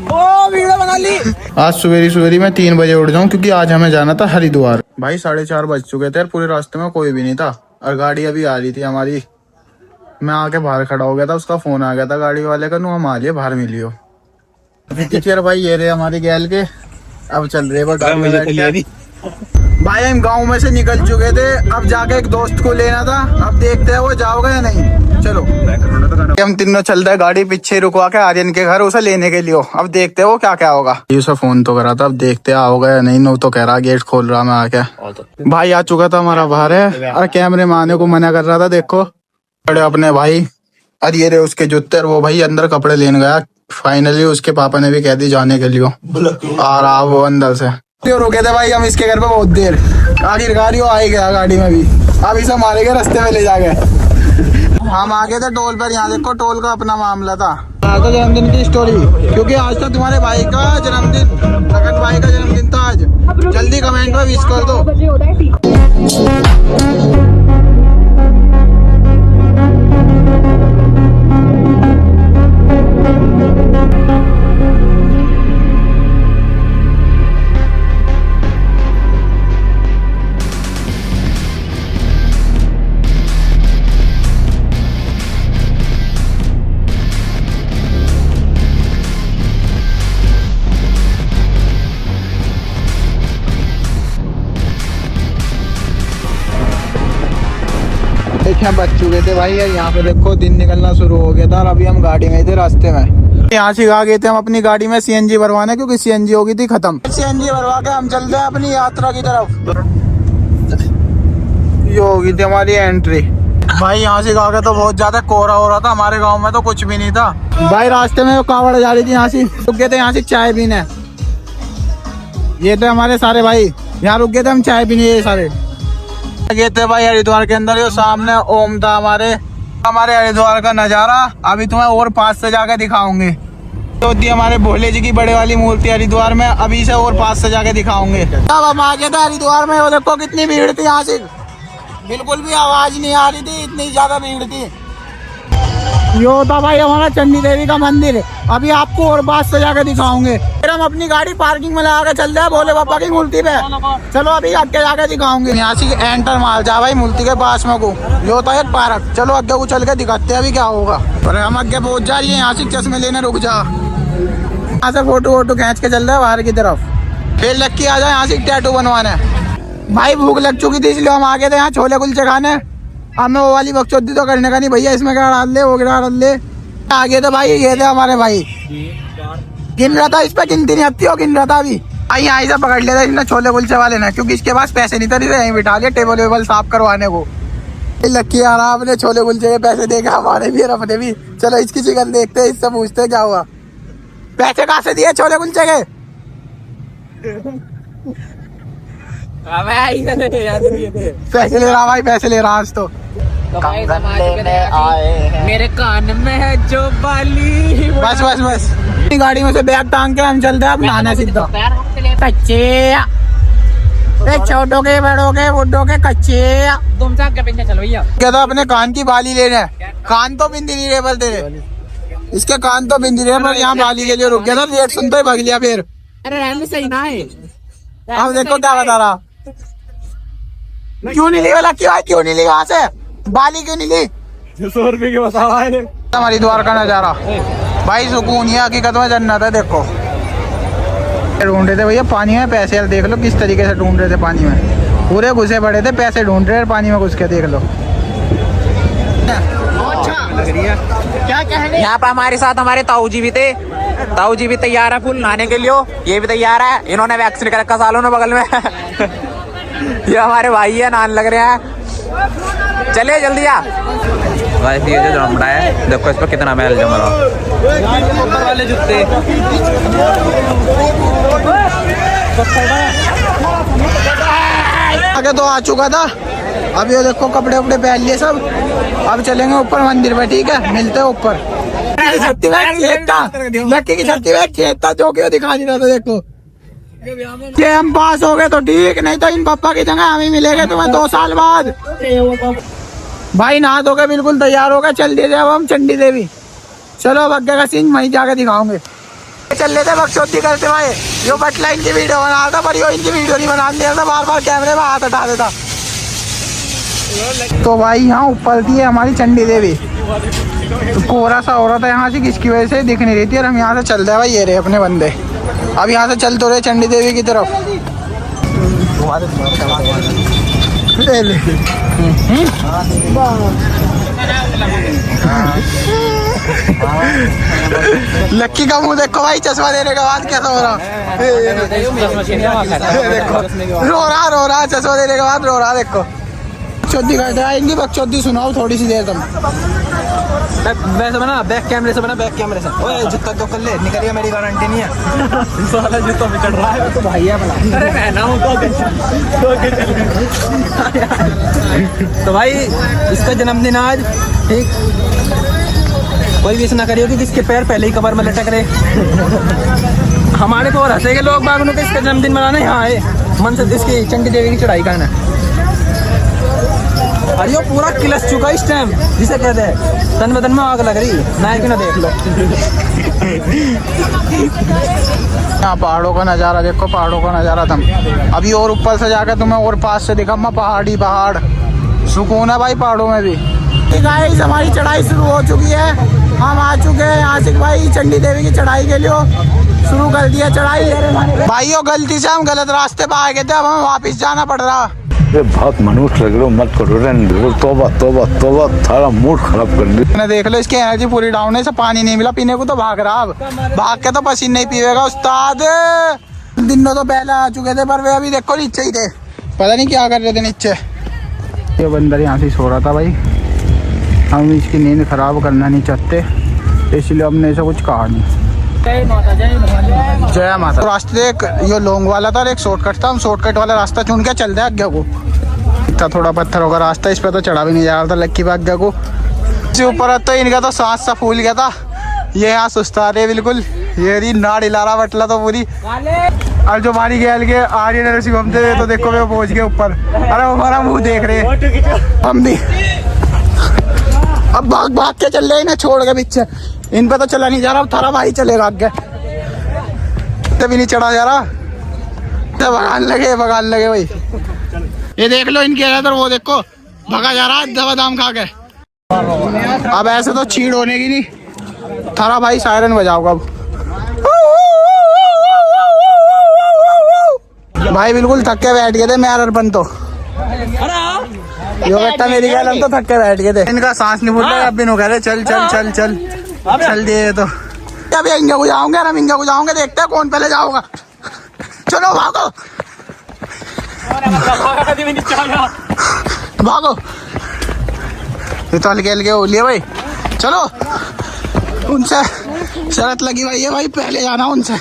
ओ video बना ली। आज सवेरी सवेरी मैं 3 बजे उठ जाऊं क्योंकि आज हमें जाना था हरिद्वार। भाई 4:30 बज चुके थे, पूरे रास्ते में कोई भी नहीं था और गाड़ी अभी आ रही थी हमारी। मैं आके बाहर खड़ा हो गया था, उसका फोन आ गया था गाड़ी वाले का, हम आ लिए बाहर मिलियो। फिर भाई ये रहे हमारी गैल के, अब चल रहे वो गाड़ी में बैठ के। भाई हम गांव में से निकल चुके थे, अब जाके एक दोस्त को लेना था, अब देखते हैं वो जाओगे या नहीं। चलो हम तीनों चल रहे, गाड़ी पीछे रुकवा के आर्यन के घर उसे लेने के लिए। अब देखते हैं वो क्या क्या होगा। उसे फोन तो करा था, अब देखते हैं आओगे या नहीं। नो तो कह रहा गेट खोल रहा मैं आके। भाई आ चुका था हमारा बाहर है, और कैमरे में आने को मना कर रहा था। देखो बड़े अपने भाई, और ये रहे उसके जूते, वो भाई अंदर कपड़े लेने गया। फाइनली उसके पापा ने भी कह दी जाने के लिए, और आ वो अंदर से रुके थे भाई हम इसके घर पे बहुत देर। आखिरकार वो आ ही गया गाड़ी में भी, अब इसे मारेंगे रास्ते में ले जाके। हम आ गए थे टोल पर, यहाँ देखो टोल का अपना मामला था। तो जन्मदिन की स्टोरी, क्योंकि आज था तुम्हारे भाई का जन्मदिन, लगन भाई का जन्मदिन था आज। जल्दी कमेंट में विश कर दो। बच चुके थे भाई, यहाँ पे देखो दिन निकलना शुरू हो गया था, और अभी हम गाड़ी में थे रास्ते में। यहाँ से आ गए थे हम अपनी गाड़ी में सीएनजी भरवाने, क्योंकि सीएनजी हो गई थी खत्म। सीएनजी भरवा के हम चलते हैं अपनी यात्रा की तरफ। ये हो गई थी हमारी एंट्री। भाई यहाँ से आगे तो बहुत ज्यादा कोहरा हो रहा था, हमारे गाँव में तो कुछ भी नहीं था। भाई रास्ते में कावड़ जा रही थी, यहाँ से रुक गए थे, यहाँ से चाय पीने। ये थे हमारे सारे भाई, यहाँ रुक गए थे हम चाय पीने, ये सारे गए थे भाई हरिद्वार के अंदर। जो सामने ओम था हमारे हरिद्वार का नजारा अभी तुम्हें और पास से जाके दिखाऊंगे। तो होती हमारे भोले जी की बड़े वाली मूर्ति हरिद्वार में, अभी से और पास से जाके दिखाऊंगे। तब हम आ गए थे हरिद्वार में, वो देखो कितनी भीड़ थी। यहाँ से बिल्कुल भी आवाज नहीं आ रही थी, इतनी ज्यादा भीड़ थी। यो था भाई हमारा चंडी देवी का मंदिर, अभी आपको और पास से जाके दिखाऊंगे। फिर हम अपनी गाड़ी पार्किंग में लगा के चल रहे हैं भोले बाबा की मूर्ति पे। चलो अभी आगे जाके दिखाऊंगे। यहाँ से एंटर मार जा भाई मूर्ति के पास में को, यो था एक पार्क। चलो आगे को चल के दिखाते हैं अभी क्या होगा। और हम आगे पहुंच जा रही है, यहाँ से चश्मे लेने रुक जा। यहाँ से फोटो वोटो खींच के चल रहे हैं बाहर की तरफ। फिर लक्की आ जाए यहाँ से टैटू बनवाने। भाई भूख लग चुकी थी इसलिए हम आ गए थे यहाँ छोले कुलचे खाने। हमें वो वाली बकचोदी तो करने का नहीं, भैया इसमें क्या डाल दे, वो क्या डाल दे। आगे तो भाई ये थे हमारे भाई, गिन रहा था, इस पे गिनती नहीं आती हो, गिन रहा था अभी। यहाँ से पकड़ लिया था इसने छोले कुलचे वाले ने, क्योंकि इसके पास पैसे नहीं थे, यहीं बिठा लिया टेबल वेबल साफ करवाने को। लक्की आ रहा, आपने छोले कुलचे के पैसे देखे हमारे भी और अपने भी। चलो इसकी चिकन देखते हैं, इससे पूछते हैं क्या हुआ। पैसे कहाँ से दिए छोले कुलचे के? पैसे ले रहा भाई, पैसे ले रहा आज तो। मेरे कान में है जो बाली। बस बस बस, गाड़ी में से बैग टांग के हम चलते हैं अब नहाने सीधा। कच्चे छोटों के बड़ों के बुड्ढों के कच्चे, तुम साथ के पीछे चलो भैया। क्या था अपने कान की बाली लेने, कान तो बिंदी नहीं रहे पर तेरे, इसके कान तो बिंदी रहे पर यहाँ बाली के लिए रुक गया था। रेट सुनते ही भाग लिया फिर। अरे रहने सही ना है। अब देखो क्या बता रहा, क्यों नहीं ली वाला, क्यों नहीं ली वहाँ से बाली, क्यों नहीं ली? 100 रुपए की बता रहा है हमारी द्वार का नजारा भाई, सुकून है, हकीकत में जन्नत है। देखो ढूंढ रहे थे भैया पानी में पैसे, देख लो किस तरीके से ढूंढ रहे थे पानी में, पूरे घुसे पड़े थे, पैसे ढूंढ रहे पानी में घुस के, देख लो। क्या कहने। यहाँ पे हमारे साथ हमारे ताऊ जी भी थे, ताऊ जी भी तैयार है फुल नहाने के लिए, ये भी तैयार है, इन्होंने वैक्सीन कर रखा सालों ने बगल में। ये हमारे भाई है, नहाने लग रहे हैं। चलिए जल्दी आ। वैसे ये जो रमड़ा है देखो इस पर कितना मैल जमा रहा वाले जूते। आगे तो आ चुका था, अब ये देखो कपड़े वपड़े पहन लिए सब। अब चलेंगे ऊपर मंदिर में, ठीक है, मिलते हैं ऊपर। लक्की की छत्ती में खेत था जो कि दिखा नहीं रहा था। देखो कि हम पास हो गए तो ठीक, नहीं तो इन पापा की जगह हम ही मिलेंगे तुम्हें 2 साल बाद। भाई नहा धो के बिल्कुल तैयार हो गए, चल दिए अब हम चंडी देवी। चलो अब आगे का सीन वहीं जाके दिखाऊंगे। चल लेते बकचोदी करते भाई। यो बटला इनकी वीडियो बना था पर यो इनकी वीडियो नहीं बना देता, बार बार कैमरे में हाथ हटा देता। तो भाई यहाँ ऊपर थी हमारी चंडी देवी, तो कोहरा सा हो रहा था यहाँ से, किसकी वजह से दिख नहीं रही थी। और हम यहाँ से चल रहे भाई, ये रहे अपने बंदे। अब यहाँ से चल तो रहे चंडी देवी की तरफ। ले ले लक्की का मुंह देखो भाई, चश्मा देने के बाद कैसा हो रहा। देखो रो रहा चश्मा देने के बाद रो रहा। देखो बकचोदी करते आएंगी, बकचोदी सुनाओ थोड़ी सी देर तुम। वैसे बना बैक कैमरे से, बना बैक कैमरे से। ओए जूता तो कर ले, निकलिए, मेरी गारंटी नहीं है। साला जूता भी चढ़ रहा है तो भाई है बना। अरे मैं ना हूं तो भाई इसका जन्मदिन आज, ठीक। कोई विश ना करियो कि किसके पैर पहले ही कबर में लटक रहे। हमारे को हंसेंगे लोग बागनों के इसका जन्मदिन मनाने यहाँ आए मन से, इसकी चंडी देवी की चढ़ाई करना। अरे यो पूरा किलस चुका इस टाइम, जिसे कहते हैं तन बदन में आग लग रही ना कि ना। देख लो यहाँ पहाड़ों का नज़ारा देखो, पहाड़ों का नज़ारा तुम अभी और ऊपर से जाकर तुम्हें और पास से दिखा मैं पहाड़ी पहाड़। सुकून है भाई पहाड़ों में भी। गाइस हमारी चढ़ाई शुरू हो चुकी है, हम आ चुके हैं आशिक भाई चंडी देवी की चढ़ाई के लिए। शुरू कर दिया चढ़ाई भाइयों। गलती से हम गलत रास्ते पे आ गए थे, अब हमें वापस जाना पड़ रहा। बहुत मनुष्य लग रहे हो, मत करो रे। तोबा तोबा तोबा, थारा मूड खराब कर दिया। देख लो इसकी एनर्जी पूरी डाउन है, से पानी नहीं मिला पीने को तो भाग रहा। अब भाग के तो पसीने नहीं पीवेगा उस्ताद। दिनों तो पहले आ चुके थे पर वे अभी देखो नीचे ही थे, पता नहीं क्या कर रहे थे नीचे। ये बंदर यहाँ से सो रहा था भाई, हम इसकी नींद खराब करना नहीं चाहते, इसलिए हमने ऐसा कुछ कहा नहीं। जय माता। तो रास्ते एक यो लॉन्ग वाला था और एक शॉर्टकट था, हम शॉर्टकट वाला रास्ता चुन के चल रहे आगे को। था थोड़ा पत्थरों का रास्ता, इस पे तो चढ़ा भी नहीं जा रहा था लक्की पे आगे को। ऊपर तो इनका तो सांस सा फूल गया था, ये यहाँ सुस्ता रहे बिल्कुल। ये रही नाड़ हिला रहा बटला तो पूरी। और जो हमारी गैल के आर्यन ऋषि घूमते हुए तो देखो वे पहुंच गए ऊपर। अरे हमारा मुँह देख रहे हम भी। अब भाग भाग के चल रहे हैं छोड़ के पीछे, इन पे तो चला नहीं जा रहा। अब थारा भाई चलेगा आगे, तभी नहीं चढ़ा जा रहा। तो भगान लगे भाई। ये देख लो इनके इधर, वो देखो भगा जा रहा है दवा दाम खा के। अब ऐसे तो छीड़ होने की नहीं, थारा भाई सायरन बजाओगा अब। भाई बिल्कुल थक के बैठ गए थे मैं अर्पण तो। यो बेटा मेरी गैल, हम तो थक के बैठ गए थे। इनका सांस नहीं फूल रहा, अब भी नो कह रहे चल चल चल चल चल दिए। तो अब इंगा को जाऊंगे, हम इंगा को जाऊंगे, देखते हैं कौन पहले जाओगा। चलो भागो भागो। ये तो हल्के हल्के हो लिए भाई। चलो उनसे शरत लगी भाई है भाई, पहले जाना उनसे।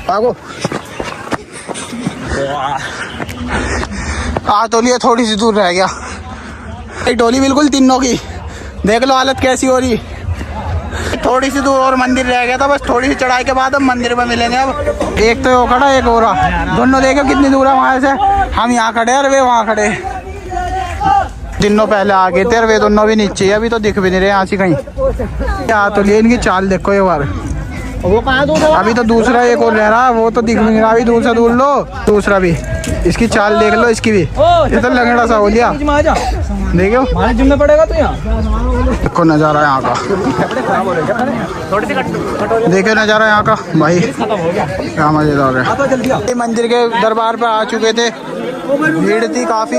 भागो। टोली थोड़ी सी दूर रह गया, टोली बिल्कुल तीनों की। देख लो हालत कैसी हो रही। थोड़ी सी दूर और मंदिर रह गया था, बस थोड़ी सी चढ़ाई के बाद हम मंदिर में मिलेंगे। अब एक तो खड़ा एक हो रहा, दोनों देखो कितनी दूर है वहां से। हम यहाँ खड़े और वे वहाँ खड़े। दिनों पहले आ गए थे और वे दोनों भी नीचे, अभी तो दिख भी नहीं रहे यहाँ से कहीं। क्या तो लिए इनकी चाल देखो ये बार। अभी तो दूसरा एक और रह रहा है, वो तो दिख नहीं रहा। अभी दूसरा दूर लो, दूसरा भी। इसकी चाल देख लो इसकी भी, ये तो लंगड़ा सा हो लिया। देखो पड़ेगा तो यहाँ देखो नज़ारा यहाँ का, देखो नज़ारा यहाँ का भाई, क्या मजेदार है। मंदिर के दरबार पे आ चुके थे, भीड़ थी काफ़ी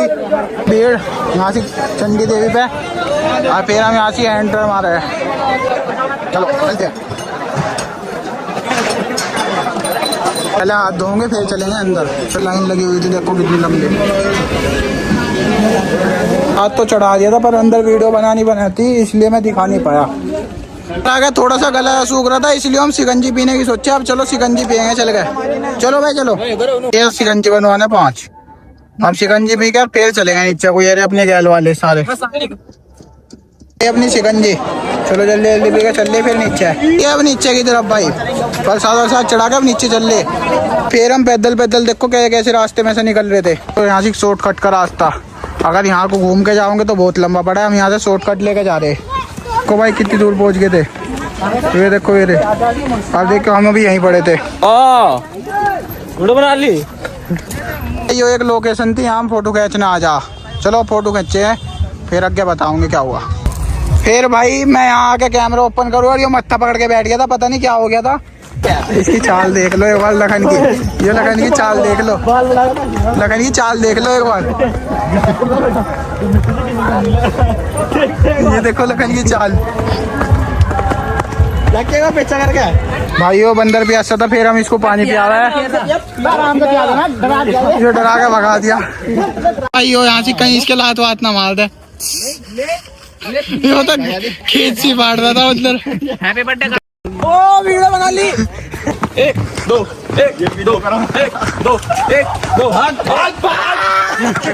भीड़ यहाँ से चंडी देवी पे। और फिर हम यहाँ से एंटर मारे हैं। चलो चलते हैं, पहले हाथ धोएंगे फिर चलेंगे अंदर। फिर लाइन लगी हुई थी देखो कितनी लंबी। हाथ तो चढ़ा दिया था पर अंदर वीडियो बनाती इसलिए मैं दिखा नहीं पाया। आगे थोड़ा सा गला सूख रहा था इसलिए हम शिकंजी पीने की सोचे। अब चलो शिकंजी पियेंगे, चल गए। चलो भाई चलो, ये शिकंजी बनवाने 5। हम शिकंजी पी कर फिर चलेंगे नीचे को। ये अपने गैल वाले सारे ये अपनी शिकंजी। चलो जल्दी जल्दी पी के चल ले फिर नीचे। ये अब नीचे की तरफ भाई, पर साथ चढ़ा के अब नीचे चल ले। फिर हम पैदल देखो कैसे रास्ते में से निकल रहे थे। तो यहाँ से शॉर्टकट का रास्ता, अगर यहाँ को घूम के जाओगे तो बहुत लंबा पड़ा है। हम यहाँ से शॉर्टकट लेके जा रहे को भाई। कितनी दूर पहुँच गए थे, ये देखो ये आप देखो हम अभी यहीं पड़े थे। वीडियो बना ली। ये एक लोकेशन थी, यहाँ फोटो खींचना आ जा। चलो फोटो खींचे हैं, फिर आगे बताऊंगी क्या हुआ। फिर भाई मैं यहाँ आके कैमरा ओपन करूँ और ये मत्था पकड़ के बैठ गया था, पता नहीं क्या हो गया था। इसकी चाल देख लो एक बार लखन की, ये लखन की चाल देख लो, लखन की चाल देख लो एक बार। ये देखो लखन की चाल। लगेगा पीछा करके भाई वो बंदर प्यासा था, फिर हम इसको पानी पिया रहा है, ये डरा के भगा दिया भाई। वो यहाँ से कहीं इसके लात वात ना मार दे, ये तो खेत सी बांट रहा था उधर। Happy birthday. ओ वीडियो बना ली। 1 2 1 2 1 2 1 2 हाथ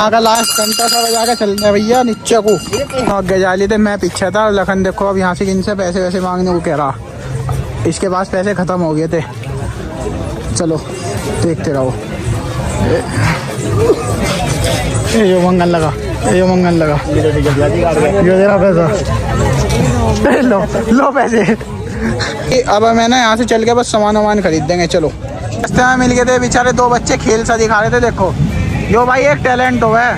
आगे लास्ट घंटा सा बजा के चलते हैं भैया नीचे को। आगे जा लिए थे, मैं पीछे था। लखन देखो अब यहाँ से इनसे पैसे वैसे मांगने को कह रहा, इसके पास पैसे खत्म हो गए थे। चलो देखते रहो। ये मंगन लगा, ये मंगन लगा, ये तेरा पैसा लो पैसे। अब मैं ना यहाँ से चल के बस सामान वामान खरीद देंगे। चलो रास्ते में मिल गए थे बेचारे 2 बच्चे, खेल सा दिखा रहे थे। देखो यो भाई एक टैलेंट हो है,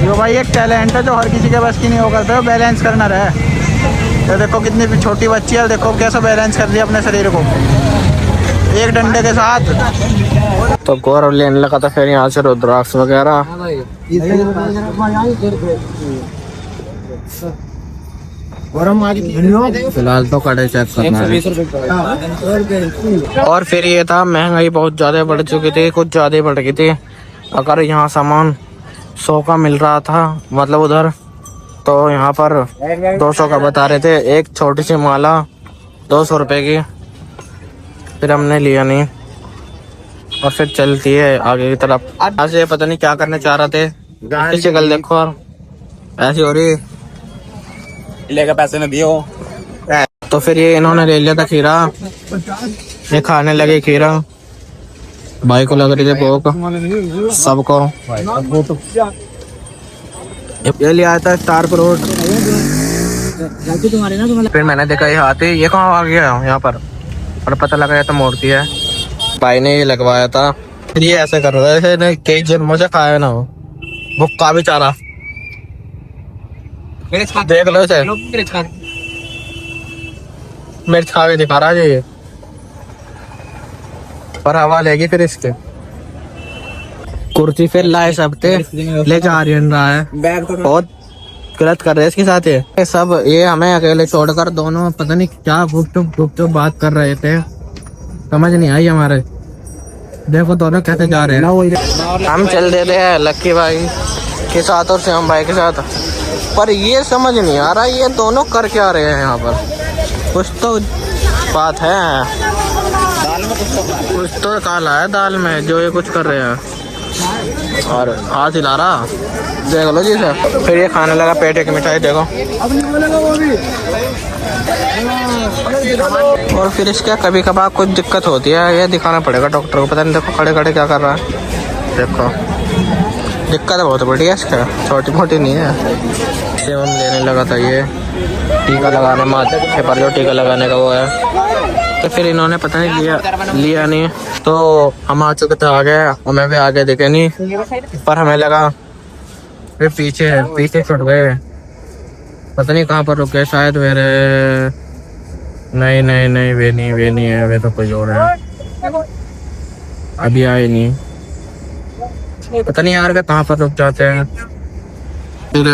यो भाई एक टैलेंट है जो हर किसी के बस की नहीं हो करता है, बैलेंस करना रहे। तो देखो कितनी छोटी बच्ची है, देखो कैसे बैलेंस कर रही है अपने शरीर को एक डंडे के साथ। तो गौरव लेने लगा था फिर यहाँ से रुद्राक्ष वगैरह। फिलहाल तो कड़े चेक करना है। और फिर ये था महंगाई बहुत ज्यादा बढ़ चुकी थी, कुछ ज्यादा बढ़ गई थी। अगर यहाँ सामान 100 का मिल रहा था मतलब उधर, तो यहाँ पर 200 का बता रहे थे। एक छोटी सी माला 200 रुपए की, फिर हमने लिया नहीं और फिर चलती है आगे की तरफ। आज ये पता नहीं क्या करने चाह रहे थे, पीछे कल देखो और ऐसी हो रही लेकर पैसे न दियो। तो फिर ये इन्होंने ले लिया था खीरा, ये खाने लगे खीरा। भाई को लग रही थी भूख सबको। ये लिया था स्टार फ्रूट। फिर मैंने देखा ये हाथी, ये कहाँ आ गया यहाँ पर, और पता लगा ये तो मूर्ति है। भाई ने ये लगवाया था। फिर ये ऐसे कर रहा है, कई जन्मों से खाया ना हो, भुक्का बेचारा। देख लो इसे, मिर्च खा के दिखा रहा है ये, पर हवा लेगी फिर इसके। कुर्सी फिर लाए सब थे, लेके आर्यन रहा है, बहुत गलत कर रहे हैं इसके साथ। ये सब ये हमें अकेले छोड़कर दोनों पता नहीं क्या गुपचुप बात कर रहे थे, समझ नहीं आई हमारे। देखो दोनों कैसे जा रहे हैं। हम चल देते हैं लक्की भाई के साथ और श्याम भाई के साथ, पर ये समझ नहीं आ रहा ये दोनों कर क्या रहे हैं यहाँ पर। कुछ तो बात है, कुछ तो काला है दाल में जो ये कुछ कर रहे हैं। और हाथ हिला रहा, देख लो जी सर। फिर ये खाने लगा पेटे की मिठाई, देखो। और फिर इसका कभी कभार कुछ दिक्कत होती है, ये दिखाना पड़ेगा डॉक्टर को। पता नहीं देखो खड़े खड़े क्या कर रहा है, देखो दिक्कत बहुत बड़ी है इसका, छोटी मोटी नहीं है। सेवम लेने लगा था ये, टीका लगाने माथे पर जो टीका लगाने का वो है। तो फिर इन्होंने पता नहीं लिया नहीं, तो हम आ चुके थे आगे, हमें भी आगे दिखे नहीं, पर हमें लगा फिर पीछे छुट गए। पता नहीं कहाँ पर रुक गए, शायद मेरे नहीं वे नहीं है, वे तो कोई और है, अभी आए नहीं। पता नहीं यार कहाँ पर रुक जाते हैं, फिर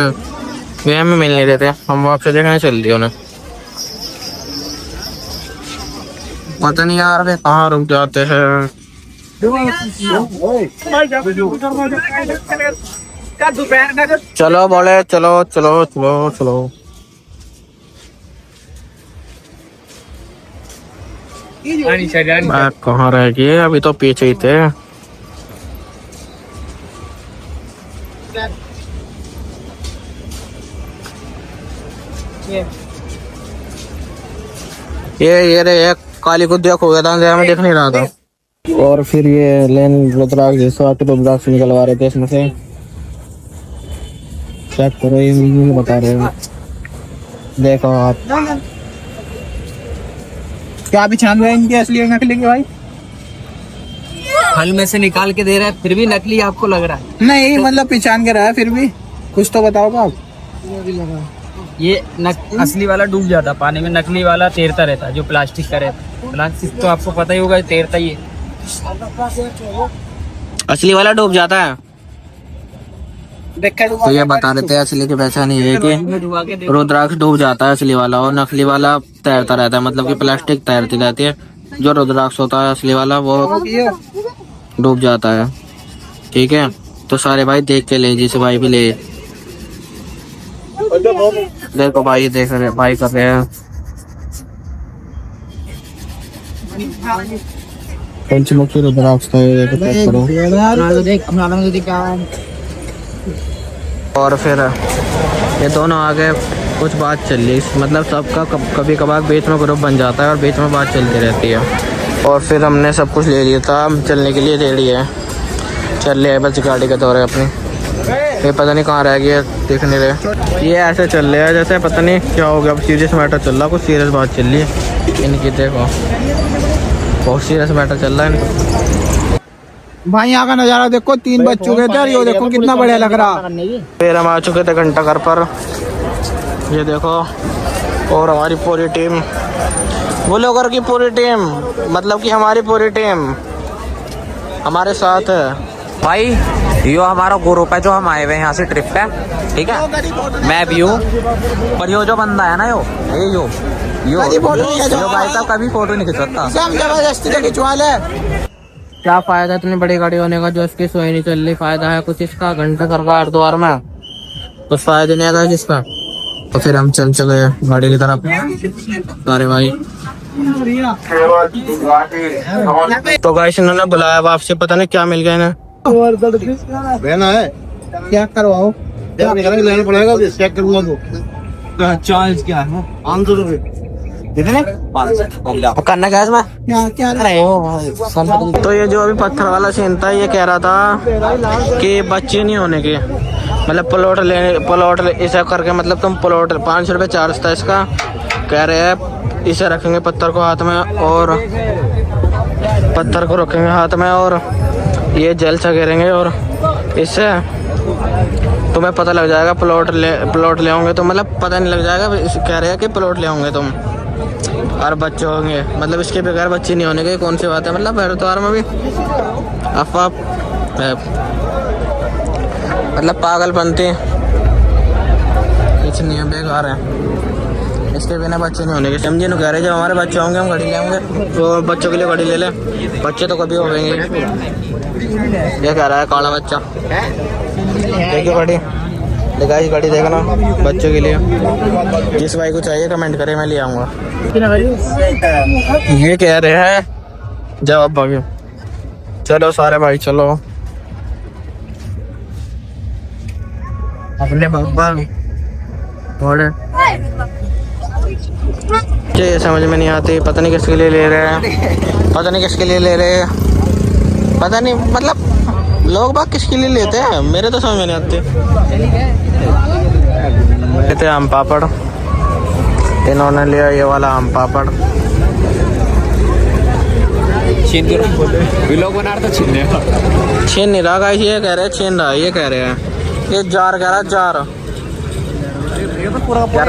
वे हमें मिल नहीं देते, हम वापस देखने चल दिए उन्हें। पता नहीं यार वे कहाँ रुक जाते हैं। चलो बोले चलो चलो चलो चलो। कहाँ रह गए, अभी तो पीछे ही थे। ये रे एक काली को देखो गया था, मैं देख नहीं रहा था। और फिर ये लेन रुद्राक्ष जैसा आके रुद्राक्ष निकलवा रहे थे इसमें से, चेक करो ये बता रहे हैं, देखो आप। क्या अभी छान रहे हैं इनके असली और नकली के भाई? फल में से निकाल के दे रहा है, फिर भी नकली आपको लग रहा है। नहीं मतलब पहचान के रहा है, फिर भी कुछ तो बताओ आप। ये असली वाला डूब जाता पानी में, नकली वाला तैरता रहता है, जो प्लास्टिक का रहता है। प्लास्टिक तो आपको पता ही होगा, तैरता ही है। असली वाला डूब जाता है। तो ये बता देते हैं असली की पहचान ये है कि रुद्राक्ष डूब जाता है असली वाला, और नकली वाला तैरता रहता है, मतलब कि प्लास्टिक तैरती रहती है। जो रुद्राक्ष होता है असली वाला वो डूब जाता है। ठीक है, तो सारे भाई देख के ले, जिसे भाई भी ले। देखो भाई देख रहे भाई कर रहे हैं। पंचमुखी रुद्राक्ष था ये, करो। और फिर ये दोनों आगे कुछ बात चल रही, मतलब सबका कभी कभार बीच में ग्रुप बन जाता है और बीच में बात चलती रहती है। और फिर हमने सब कुछ ले लिया था, हम चलने के लिए रेडी है, चल रहे हैं बस गाड़ी के दौरे अपनी। ये पता नहीं कहाँ रह गया, देख नहीं रहे। ये ऐसे चल रहे हैं जैसे पता नहीं क्या हो गया, अब सीरियस मैटर चल रहा, कुछ सीरियस बात चल रही है इनकी। देखो बहुत सीरियस मैटर चल रहा है इनका। भाई यहाँ का नजारा देखो, 3 बज चुके थे और ये देखो कितना बढ़िया लग रहा। फिर हम आ चुके थे घंटा घर पर, ये देखो। और हमारी पूरी टीम, बोलोगर की पूरी टीम, मतलब कि हमारी पूरी टीम हमारे साथ है। भाई यो हमारा ग्रुप है, जो हम आए हुए हैं यहाँ से ट्रिप पे। ठीक है, मैं भी हूँ, पर यो जो बंदा है ना, यो भाई साहब कभी फोटो नहीं खिंच सकता। जबरदस्ती तो खिंचवा ले। क्या फायदा इतनी बड़ी गाड़ी होने का जो इसकी सोई नहीं चल रही? फायदा है कुछ इसका, घंटा घर का हरिद्वार में कुछ फायदा नहीं आता जिसका। तो फिर हम चल चले गाड़ी की तरफ। अरे भाई तो गाइस इन्होंने बुलाया वापसी, पता नहीं क्या मिल गया इन्हें। रहना है क्या करवाओ, लेना पड़ेगा, चेक करूंगा तो। चार्ज क्या है? 500 रुपए करना क्या है इसमें? क्या अरे तो ये जो अभी पत्थर वाला सीन था, ये कह रहा था कि बच्चे नहीं होने के, मतलब प्लॉट ऐसा करके, मतलब तुम प्लॉट 500 रुपये चार्ज था इसका। कह रहे हैं इसे रखेंगे पत्थर को हाथ में, और पत्थर को रखेंगे हाथ में और ये जल से गिरेंगे, और इससे तुम्हें पता लग जाएगा प्लॉट ले होंगे तो, मतलब पता नहीं लग जाएगा। कह रहे हैं कि प्लॉट ले होंगे तुम और बच्चे होंगे, मतलब इसके बगैर बच्चे नहीं होने के। कौन सी बात है, मतलब हरिद्वार में भी अफवाह, मतलब पागलपंती कुछ नहीं है, बेकार है। इसके बिना बच्चे नहीं होने के। समझे न, कह रहे जब हमारे बच्चे होंगे हम गाड़ी ले आएंगे, तो बच्चों के लिए गाड़ी ले ले, बच्चे तो कभी होंगे। ये कह रहा है काला बच्चा। देखिए गाड़ी, गाइस गाड़ी देखना बच्चों के लिए। जिस भाई को चाहिए कमेंट करे, मैं ले आऊँगा। ये कह रहे हैं जवाब भागे। चलो सारे भाई चलो, अपने पापा थोड़े ये समझ में नहीं आती, पता नहीं किसके लिए ले रहे हैं, पता नहीं किसके लिए ले रहे हैं, पता नहीं, मतलब लोग बाग किसके लिए लेते हैं, मेरे तो समझ में नहीं आते। लेते आम पापड़, इन्होंने लिया ये वाला आम पापड़। छीन नहीं रहा गाइस, ये कह रहे हैं छीन रहा है, ये कह रहे हैं ये जार कह रहा है, जार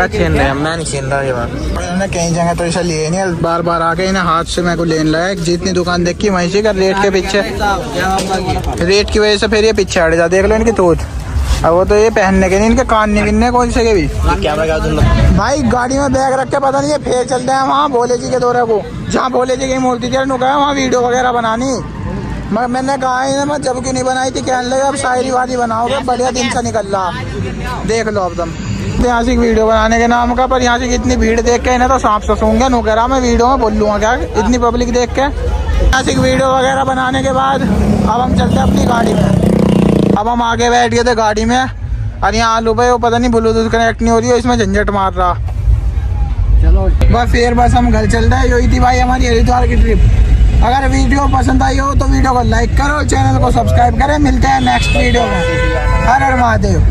छीन रहे हैं, मैं नहीं छीन रहा ये बात। मैंने कई जगह तो ऐसा लिए नहीं, बार बार आके इन्हें हाथ से मेरे को लेने लगा। जितनी दुकान देखी वहीं से कर, रेट के पीछे, रेट की वजह से फिर ये पीछे हट जा। देख लो इनकी तूत, अब वो तो ये पहनने के नहीं, इनके कान नहीं गिनने कौन से के भी। भाई गाड़ी में बैग रख के पता नहीं ये फेर चलते हैं वहाँ भोले जी के दौरे को, जहाँ भोले जी की मूर्ति थी नुका वहाँ वीडियो वगैरह बनानी। मैंने कहा है मैं जब क्यों नहीं बनाई थी, कहने लगे अब शायरी वादी बनाओगे, बढ़िया दिन से निकल रहा। देख लो अब तुम ऐतिहासिक वीडियो बनाने के नाम का, पर यहाँ से कितनी भीड़ देख के इन्हें तो सांप ससूंगे नुकरा। मैं वीडियो में बोल लूँगा क्या, इतनी पब्लिक देख के। ऐतिहासिक वीडियो वगैरह बनाने के बाद अब हम चलते हैं अपनी गाड़ी में। अब हम आगे बैठ गए थे गाड़ी में, और यहाँ आलू भाई वो पता नहीं ब्लूटूथ कनेक्ट नहीं हो रही है, इसमें झंझट मार रहा। चलो बस फिर बस हम घर चल रहे हैं। यही थी भाई हमारी हरिद्वार की ट्रिप। अगर वीडियो पसंद आई हो तो वीडियो को लाइक करो, चैनल को सब्सक्राइब करें। मिलते हैं नेक्स्ट वीडियो में। हर हर महादेव।